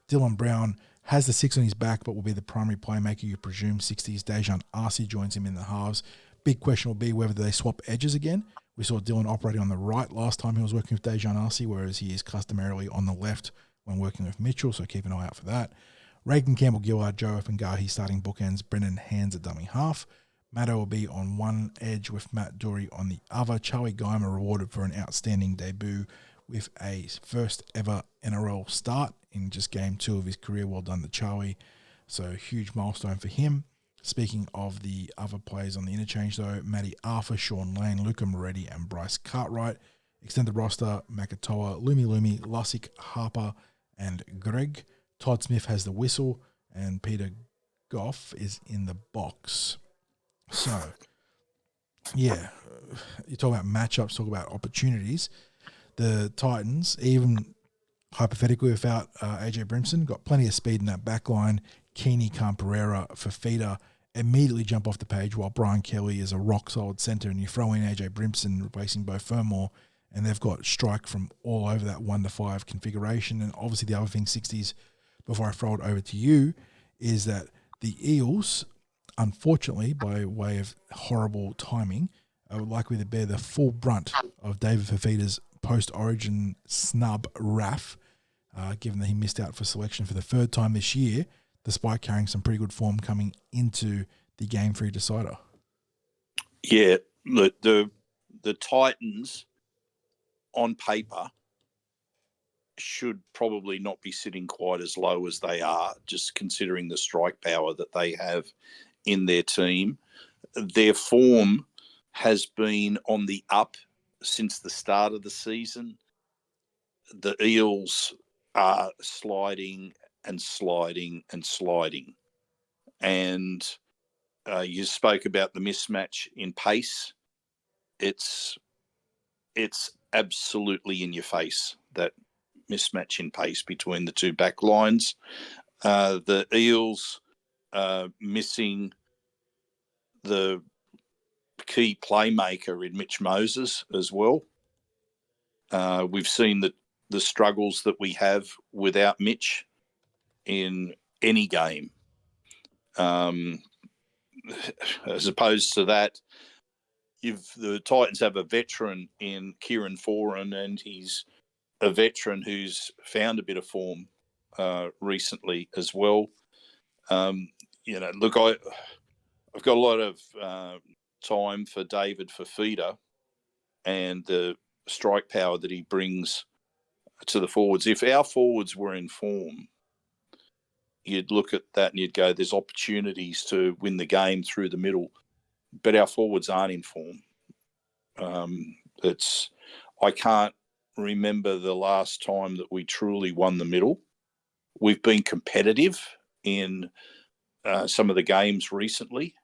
[SPEAKER 3] Dylan Brown has the 6 on his back, but will be the primary playmaker, you presume. 60s. Dejan Arce joins him in the halves. Big question will be whether they swap edges again. We saw Dylan operating on the right last time he was working with Dejan Arce, whereas he is customarily on the left when working with Mitchell, so keep an eye out for that. Reagan Campbell-Gillard, Joe Opengahi starting bookends, Brendan Hands at dummy half. Matto will be on one edge with Matt Dury on the other. Charlie Geimer rewarded for an outstanding debut with a first ever NRL start in just game 2 of his career. Well done to Charlie. So huge milestone for him. Speaking of the other players on the interchange, though, Matty Arthur, Sean Lane, Luca Moretti, and Bryce Cartwright. Extended roster, Makatoa, Lumi, Lussick, Harper, and Greg. Todd Smith has the whistle, and Peter Goff is in the box. So, yeah, you talk about matchups, talk about opportunities. The Titans, even hypothetically without AJ Brimson, got plenty of speed in that back line. Keeney, Pereira, Fafita immediately jump off the page, while Brian Kelly is a rock-solid centre, and you throw in AJ Brimson replacing Bo Fermor, and they've got strike from all over that 1-5 configuration. And obviously the other thing, 60s, before I throw it over to you, is that the Eels, unfortunately, by way of horrible timing, are likely to bear the full brunt of David Fafita's post-origin snub RAF, given that he missed out for selection for the third time this year, despite carrying some pretty good form coming into the Game 3 decider.
[SPEAKER 4] Yeah, look, the Titans, on paper, should probably not be sitting quite as low as they are, just considering the strike power that they have in their team. Their form has been on the up since the start of the season. The Eels are sliding and sliding and sliding. And you spoke about the mismatch in pace. It's absolutely in your face, that mismatch in pace between the two back lines. The Eels missing the key playmaker in Mitch Moses as well. We've seen the struggles that we have without Mitch in any game. As opposed to that, the Titans have a veteran in Kieran Foran, and he's a veteran who's found a bit of form recently as well. Look, I've got a lot of time for David Fafita and the strike power that he brings to the forwards. If our forwards were in form, you'd look at that and you'd go, there's opportunities to win the game through the middle, but our forwards aren't in form. I can't remember the last time that we truly won the middle. We've been competitive in some of the games recently,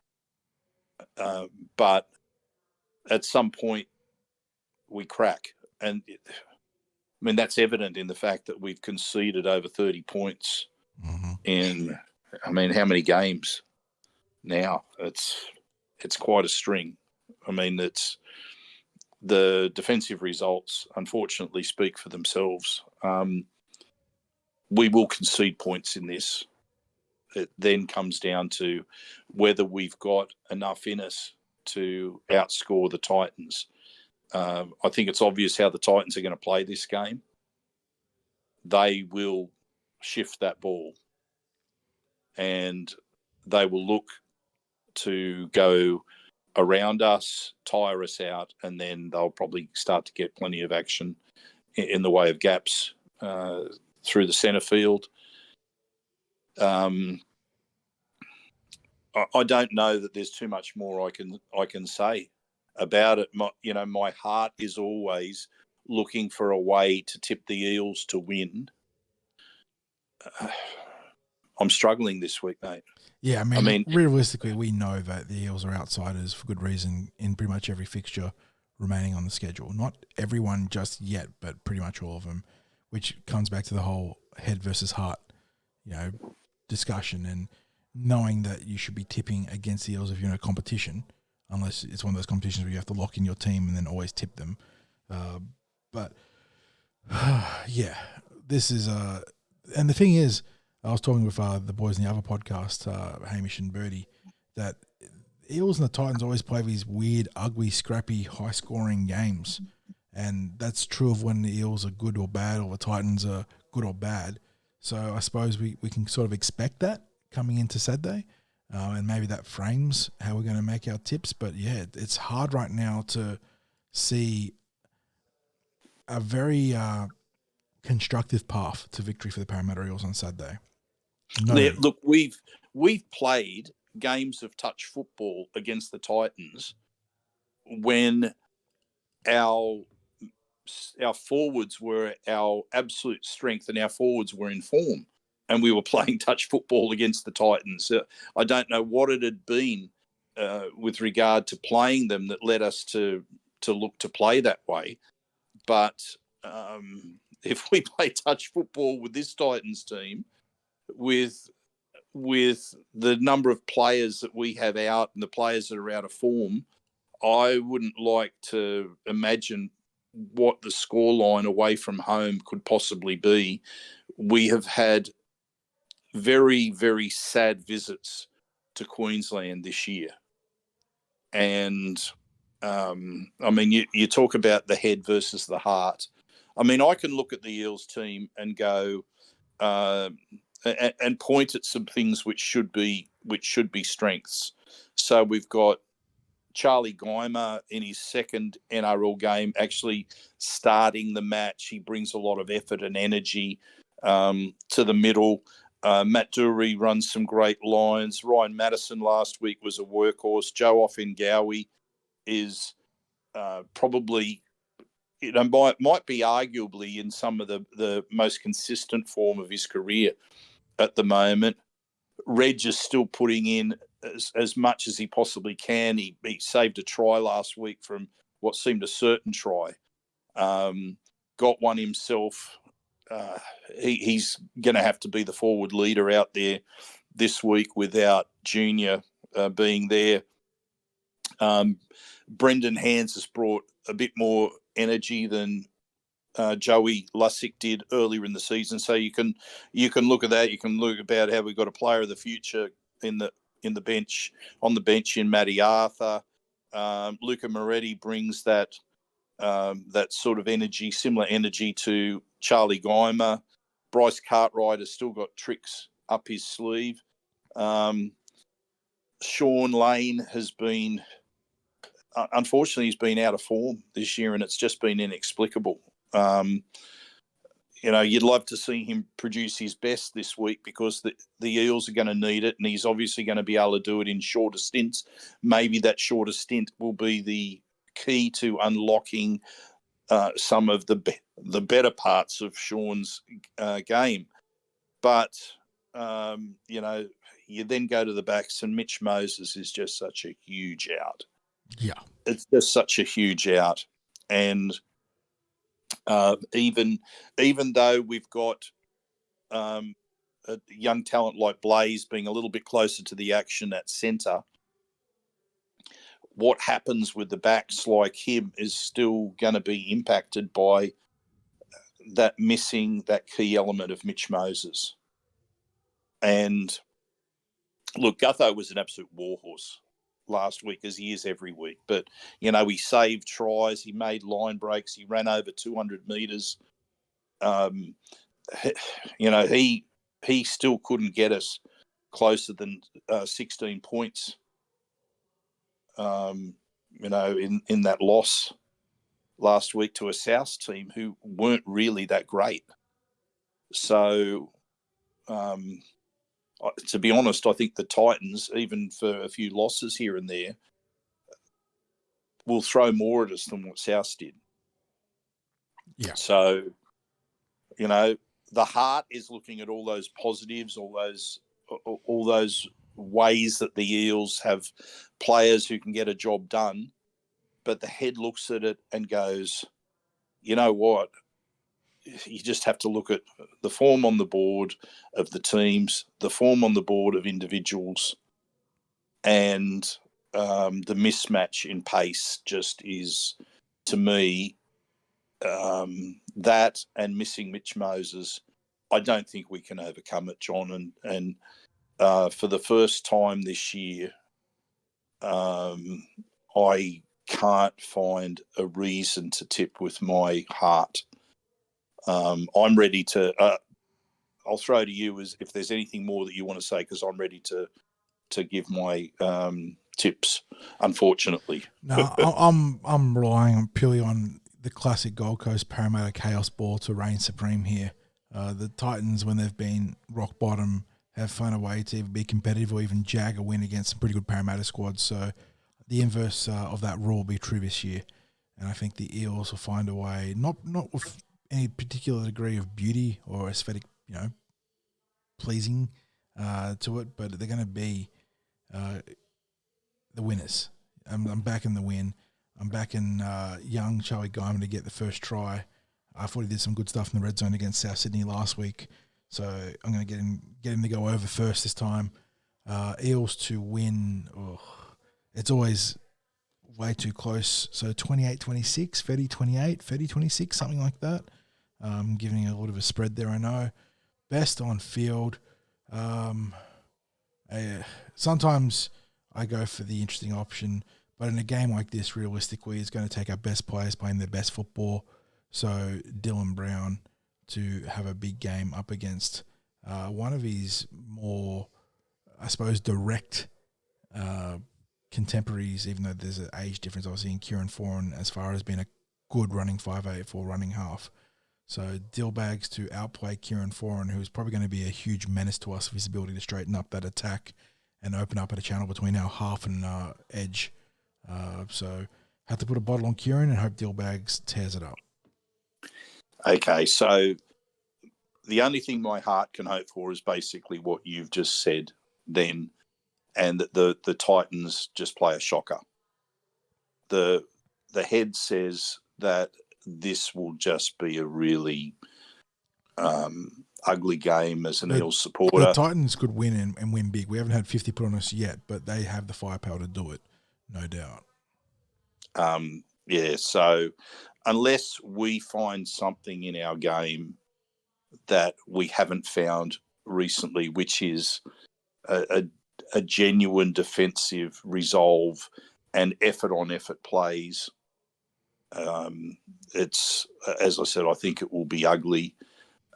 [SPEAKER 4] but at some point we crack. And that's evident in the fact that we've conceded over 30 points in, how many games now? It's quite a string. It's the defensive results, unfortunately, speak for themselves. We will concede points in this. It then comes down to whether we've got enough in us to outscore the Titans. I think it's obvious how the Titans are going to play this game. They will shift that ball, and they will look to go around us, tire us out, and then they'll probably start to get plenty of action in the way of gaps through the centre field. I don't know that there's too much more I can say about it. My heart is always looking for a way to tip the Eels to win. I'm struggling this week, mate.
[SPEAKER 3] Yeah, realistically, we know that the Eels are outsiders for good reason in pretty much every fixture remaining on the schedule. Not everyone just yet, but pretty much all of them, which comes back to the whole head versus heart, discussion, and knowing that you should be tipping against the Eels if you're in a competition, unless it's one of those competitions where you have to lock in your team and then always tip them. This is and the thing is, I was talking with the boys in the other podcast, Hamish and Birdie, that Eels and the Titans always play these weird, ugly, scrappy, high-scoring games. And that's true of when the Eels are good or bad, or the Titans are good or bad. So I suppose we can sort of expect that coming into Saturday. And maybe that frames how we're going to make our tips. But, yeah, it's hard right now to see a very constructive path to victory for the Parramatta Eels on Saturday. No.
[SPEAKER 4] Look, we've played games of touch football against the Titans when our forwards were our absolute strength and our forwards were in form, and we were playing touch football against the Titans. I don't know what it had been with regard to playing them that led us to look to play that way. But if we play touch football with this Titans team, with the number of players that we have out and the players that are out of form, I wouldn't like to imagine what the scoreline away from home could possibly be. We have had very, very sad visits to Queensland this year. And, I mean, you talk about the head versus the heart. I mean, I can look at the Eels team and go and point at some things which should be strengths. So we've got Charlie Geimer in his second NRL game actually starting the match. He brings a lot of effort and energy to the middle. Matt Dury runs some great lines. Ryan Madison last week was a workhorse. Joe Offengowie is probably, might be arguably in some of the most consistent form of his career at the moment. Reg is still putting in as much as he possibly can. He saved a try last week from what seemed a certain try. Got one himself. He's going to have to be the forward leader out there this week without Junior being there. Brendan Hands has brought a bit more energy than Joey Lussick did earlier in the season. So you can look at that. You can look about how we've got a player of the future on the bench in Matty Arthur. Luca Moretti brings that sort of energy, similar energy to Charlie Geimer. Bryce Cartwright has still got tricks up his sleeve. Sean Lane has been, unfortunately, he's been out of form this year, and it's just been inexplicable. You'd love to see him produce his best this week because the Eels are going to need it, and he's obviously going to be able to do it in shorter stints. Maybe that shorter stint will be the key to unlocking some of the better parts of Sean's game. But, you then go to the backs, and Mitch Moses is just such a huge out.
[SPEAKER 3] Yeah.
[SPEAKER 4] It's just such a huge out. And even though we've got a young talent like Blaze being a little bit closer to the action at centre, what happens with the backs like him is still going to be impacted by that key element of Mitch Moses. And look, Gutho was an absolute warhorse last week, as he is every week. But, he saved tries, he made line breaks, he ran over 200 metres. He still couldn't get us closer than 16 points, in that loss last week to a South team who weren't really that great. So, to be honest, I think the Titans, even for a few losses here and there, will throw more at us than what South did.
[SPEAKER 3] Yeah.
[SPEAKER 4] So, the heart is looking at all those positives, all those ways that the Eels have players who can get a job done. But the head looks at it and goes, you know what? You just have to look at the form on the board of the teams, the form on the board of individuals, and the mismatch in pace just is, to me, that and missing Mitch Moses. I don't think we can overcome it, John. And for the first time this year, I can't find a reason to tip with my heart. I'm ready to. I'll throw to you as if there's anything more that you want to say, because I'm ready to give my tips. Unfortunately,
[SPEAKER 3] no, I'm relying purely on the classic Gold Coast Parramatta chaos ball to reign supreme here. The Titans, when they've been rock bottom, have found a way to be competitive or even jag a win against some pretty good Parramatta squads. So the inverse of that rule will be true this year. And I think the Eels will find a way, not with any particular degree of beauty or aesthetic, pleasing to it, but they're going to be the winners. I'm backing the win. I'm backing young Charlie Guyman to get the first try. I thought he did some good stuff in the red zone against South Sydney last week, so I'm going to get him to go over first this time. Eels to win. Oh, it's always way too close. So 28-26, 30-28, 30-26, something like that. Giving a little bit of a spread there, I know. Best on field. Sometimes I go for the interesting option, but in a game like this, realistically, it's going to take our best players playing their best football. So Dylan Brown to have a big game up against one of his more, I suppose, direct contemporaries, even though there's an age difference, obviously, in Kieran Foran as far as being a good running 5'8" for running half. So Dillbags to outplay Kieran Foran, who's probably going to be a huge menace to us with his ability to straighten up that attack and open up at a channel between our half and edge. So have to put a bottle on Kieran and hope Dillbags tears it up.
[SPEAKER 4] Okay, so the only thing my heart can hope for is basically what you've just said then, and that the Titans just play a shocker. The head says that this will just be a really ugly game as an Eels supporter.
[SPEAKER 3] The Titans could win and win big. We haven't had 50 put on us yet, but they have the firepower to do it, no doubt.
[SPEAKER 4] So unless we find something in our game that we haven't found recently, which is a genuine defensive resolve and effort on effort plays, it's, as I said, I think it will be ugly.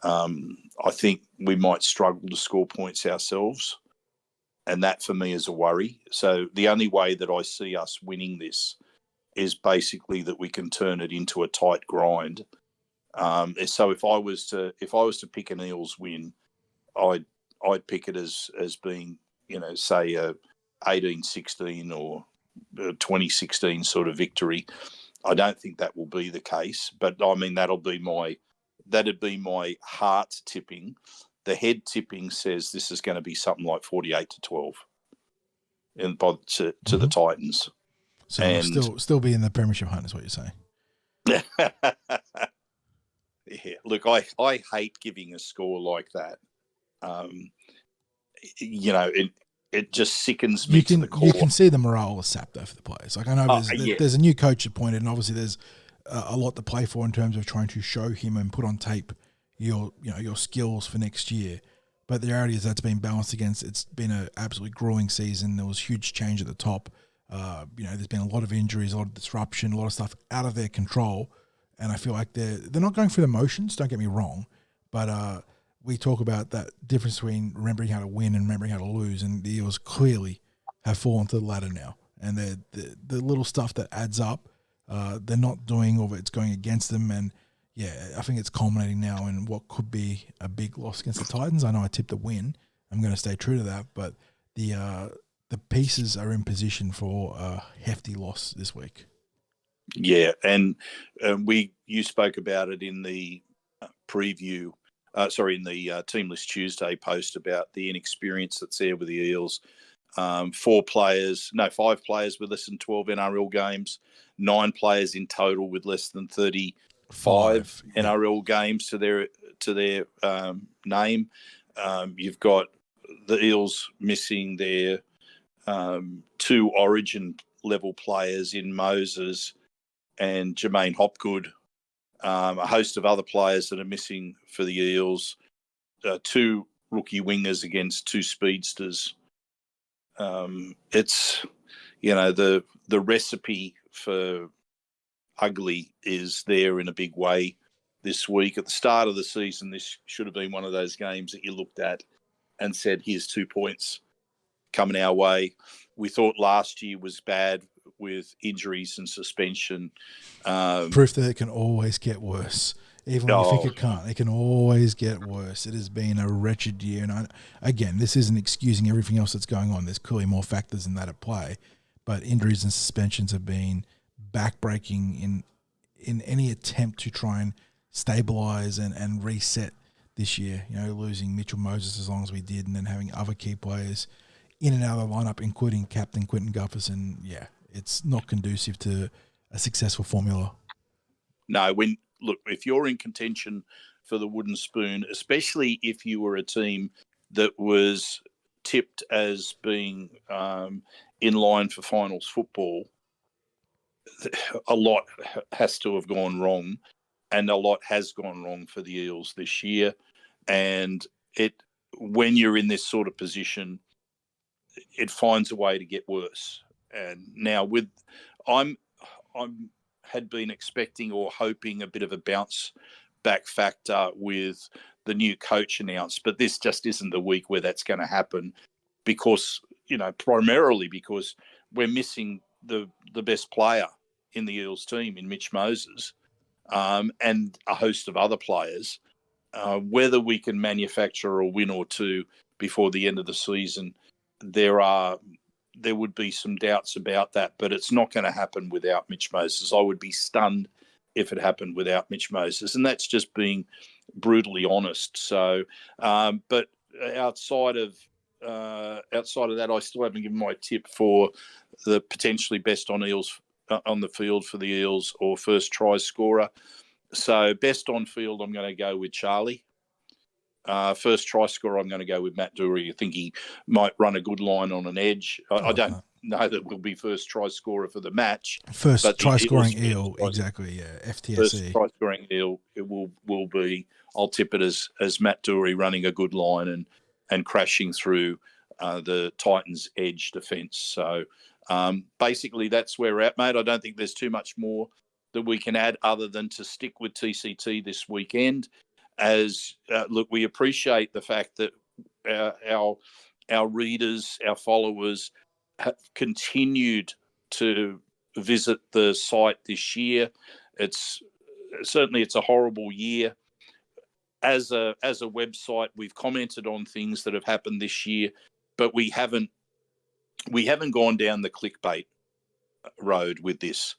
[SPEAKER 4] I think we might struggle to score points ourselves, and that for me is a worry. So the only way that I see us winning this is basically that we can turn it into a tight grind. So if I was to pick an Eels win, I'd pick it as being, say a 18-16 or 2016 sort of victory. I don't think that will be the case, but I mean that'd be my heart tipping. The head tipping says this is going to be something like 48-12, and to the Titans.
[SPEAKER 3] So and still be in the premiership hunt is what you're saying.
[SPEAKER 4] Yeah, look, I hate giving a score like that. It just sickens me to the core.
[SPEAKER 3] You can see the morale is sapped though for the players. Like I know there's a new coach appointed, and obviously there's a lot to play for in terms of trying to show him and put on tape your skills for next year. But the reality is that's been balanced against. It's been an absolutely grueling season. There was huge change at the top. There's been a lot of injuries, a lot of disruption, a lot of stuff out of their control. And I feel like they're not going through the motions, don't get me wrong, but we talk about that difference between remembering how to win and remembering how to lose, and the Eels clearly have fallen to the latter now. And the little stuff that adds up, they're not doing, or it's going against them. And, I think it's culminating now in what could be a big loss against the Titans. I know I tipped a win. I'm going to stay true to that, but the pieces are in position for a hefty loss this week.
[SPEAKER 4] Yeah, and you spoke about it in the preview, in the Team List Tuesday post about the inexperience that's there with the Eels. 5 players with less than 12 NRL games, 9 players in total with less than 35 NRL games to their name. You've got the Eels missing their 2 Origin level players in Moses and Jermaine Hopgood, a host of other players that are missing for the Eels, 2 rookie wingers against 2 speedsters. It's, the recipe for ugly is there in a big way this week. At the start of the season, this should have been one of those games that you looked at and said, here's 2 points coming our way. We thought last year was bad with injuries and suspension.
[SPEAKER 3] Proof that it can always get worse. Even when you think it can't, it can always get worse. It has been a wretched year. And again, this isn't excusing everything else that's going on. There's clearly more factors than that at play. But injuries and suspensions have been backbreaking in any attempt to try and stabilise and reset this year. You know, losing Mitchell Moses as long as we did, and then having other key players in and out of the lineup, including captain Quinton Gufferson. Yeah, it's not conducive to a successful formula.
[SPEAKER 4] No, if you're in contention for the wooden spoon, especially if you were a team that was tipped as being in line for finals football, a lot has to have gone wrong, and a lot has gone wrong for the Eels this year. And when you're in this sort of position, it finds a way to get worse. And now I'm had been expecting or hoping a bit of a bounce back factor with the new coach announced, but this just isn't the week where that's going to happen, because, primarily because we're missing the best player in the Eels team in Mitch Moses, and a host of other players. Whether we can manufacture a win or two before the end of the season, there would be some doubts about that, but it's not going to happen without Mitch Moses. I would be stunned if it happened without Mitch Moses, and that's just being brutally honest. So, but outside of that, I still haven't given my tip for the potentially best on the field for the Eels, or first try scorer. So, best on field, I'm going to go with Charlie. First try scorer, I'm going to go with Matt Dury. I think he might run a good line on an edge. I don't know that will be first try scorer for the match.
[SPEAKER 3] First try scoring Eel, exactly, yeah, FTSE.
[SPEAKER 4] First try scoring Eel, it will be, I'll tip it as Matt Dury running a good line and crashing through the Titans' edge defence. So basically that's where we're at, mate. I don't think there's too much more that we can add other than to stick with TCT this weekend. As look, we appreciate the fact that our readers, our followers, have continued to visit the site this year. It's a horrible year. As a website, we've commented on things that have happened this year, but we haven't gone down the clickbait road with this.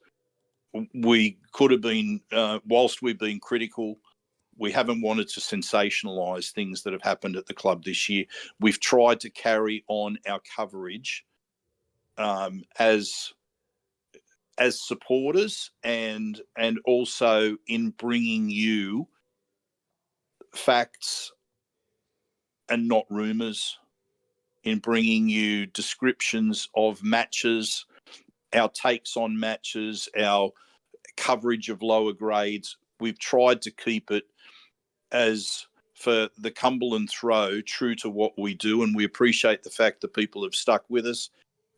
[SPEAKER 4] We could have been, whilst we've been critical, we haven't wanted to sensationalise things that have happened at the club this year. We've tried to carry on our coverage as supporters, and also in bringing you facts and not rumours, in bringing you descriptions of matches, our takes on matches, our coverage of lower grades. We've tried to keep it, as for the Cumberland Throw, true to what we do, and we appreciate the fact that people have stuck with us,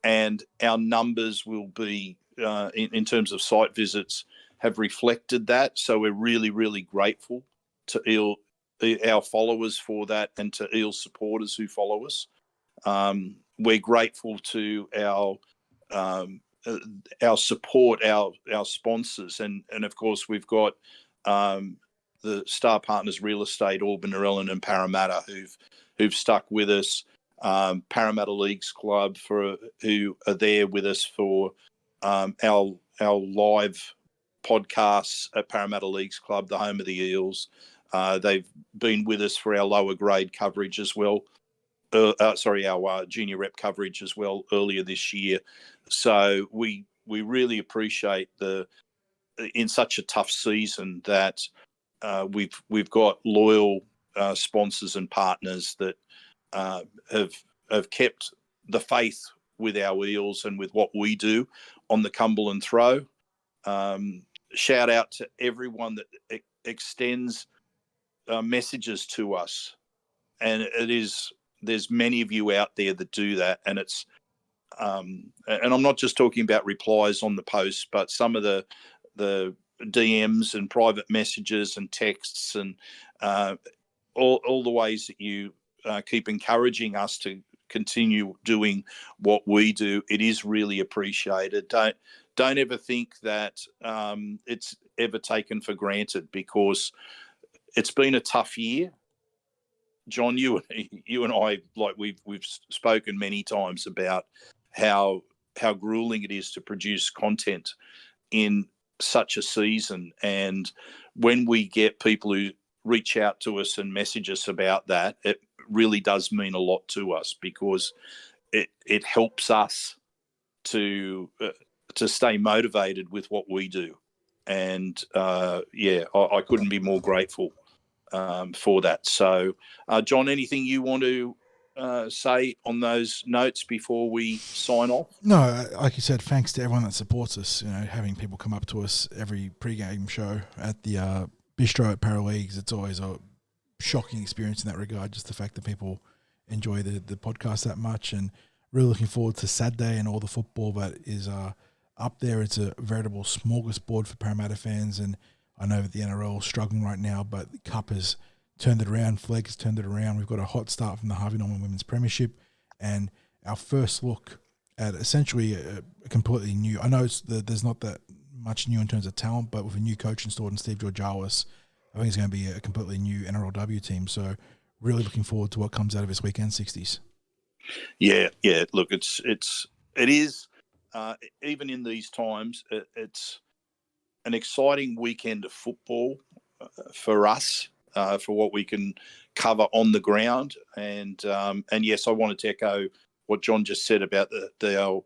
[SPEAKER 4] and our numbers will be, in terms of site visits, have reflected that. So we're really, really grateful to our followers for that, and to Eel supporters who follow us. We're grateful to our support, our sponsors, and of course we've got the Star Partners Real Estate, Auburn, Narellan and Parramatta, who've stuck with us. Parramatta Leagues Club, who are there with us for our live podcasts at Parramatta Leagues Club, the home of the Eels. They've been with us for our lower grade coverage as well. Our junior rep coverage as well earlier this year. So we really appreciate in such a tough season that we've got loyal sponsors and partners that have kept the faith with our Eels and with what we do on the Cumberland Throw. Shout out to everyone that extends messages to us, and there's many of you out there that do that, and it's and I'm not just talking about replies on the post, but some of the DMs and private messages and texts, and all the ways that you keep encouraging us to continue doing what we do. It is really appreciated. Don't ever think that ever taken for granted, because it's been a tough year. John, you and I, like we've spoken many times about how grueling it is to produce content in such a season. And when we get people who reach out to us and message us about that, it really does mean a lot to us, because it helps us to stay motivated with what we do. And I couldn't be more grateful for that. So, John, anything you want to say on those notes before we sign off?
[SPEAKER 3] No, like you said, thanks to everyone that supports us. You know, having people come up to us every pre-game show at the bistro at Parra Leagues, it's always a shocking experience in that regard. Just the fact that people enjoy the podcast that much, and really looking forward to Saturday and all the football that is up there. It's a veritable smorgasbord for Parramatta fans, and I know that the NRL is struggling right now, but the Cup has turned it around. Flegg has turned it around. We've got a hot start from the Harvey Norman Women's Premiership, and our first look at essentially a completely new. I know there's not that much new in terms of talent, but with a new coach installed in Steve Georgalis, I think it's going to be a completely new NRLW team. So really looking forward to what comes out of this weekend 60s.
[SPEAKER 4] Yeah. Look, it is even in these times, it's an exciting weekend of football for us, for what we can cover on the ground. And yes, I wanted to echo what John just said about our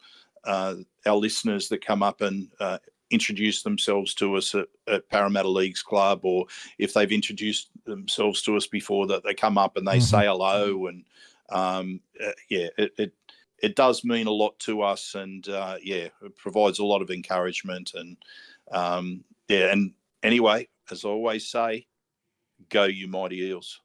[SPEAKER 4] listeners that come up and introduce themselves to us at Parramatta Leagues Club, or if they've introduced themselves to us before, that they come up and they say hello. And it does mean a lot to us, and it provides a lot of encouragement. And and anyway, as I always say, go you mighty Eels.